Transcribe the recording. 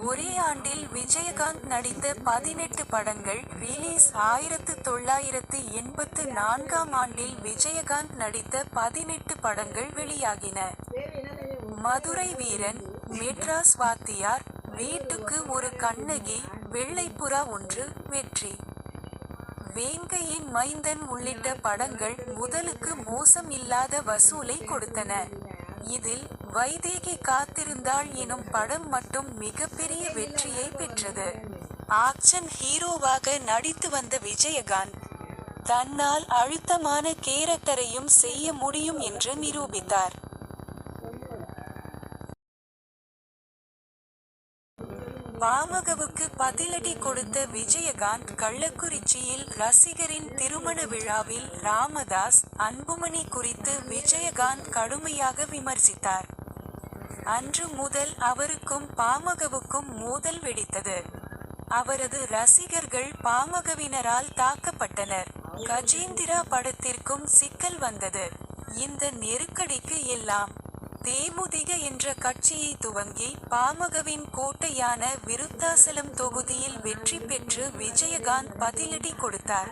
ஒரே ஆண்டில் விஜயகாந்த் நடித்த 18 படங்கள் ரிலீஸ் 1984ஆம் ஆண்டில் விஜயகாந்த் நடித்த 18 படங்கள் வெளியாகின. மதுரை வீரன், மெட்ராஸ் வாத்தியார், வீட்டுக்கு ஒரு கண்ணகி, வெள்ளைப்புறா ஒன்று, வெற்றி, வேங்கையின் மைந்தன் உள்ளிட்ட படங்கள் முதலுக்கு மோசம் இல்லாத வசூலை கொடுத்தன. இதில் வைதேகி காத்திருந்தாள் எனும் படம் மட்டும் மிகப்பெரிய வெற்றியை பெற்றது. ஆக்சன் ஹீரோவாக நடித்து வந்த விஜயகாந்த் தன்னால் அழுத்தமான கேரக்டரையும் செய்ய முடியும் என்று நிரூபித்தார். பாமகவுக்கு பதிலடி கொடுத்த விஜயகாந்த் கள்ளக்குறிச்சியில் ரசிகரின் திருமண விழாவில் ராமதாஸ், அன்புமணி குறித்து விஜயகாந்த் கடுமையாக விமர்சித்தார். அன்று முதல் அவருக்கும் பாமகவுக்கும் மோதல் வெடித்தது. அவரது ரசிகர்கள் பாமகவினரால் தாக்கப்பட்டனர். கஜேந்திரா படத்திற்கும் சிக்கல் வந்தது. இந்த நெருக்கடிக்கு எல்லாம் தேமுதிக என்ற கட்சியை துவங்கி பாமகவின் கோட்டையான விருத்தாசலம் தொகுதியில் வெற்றி பெற்று விஜயகாந்த் பதிலடி கொடுத்தார்.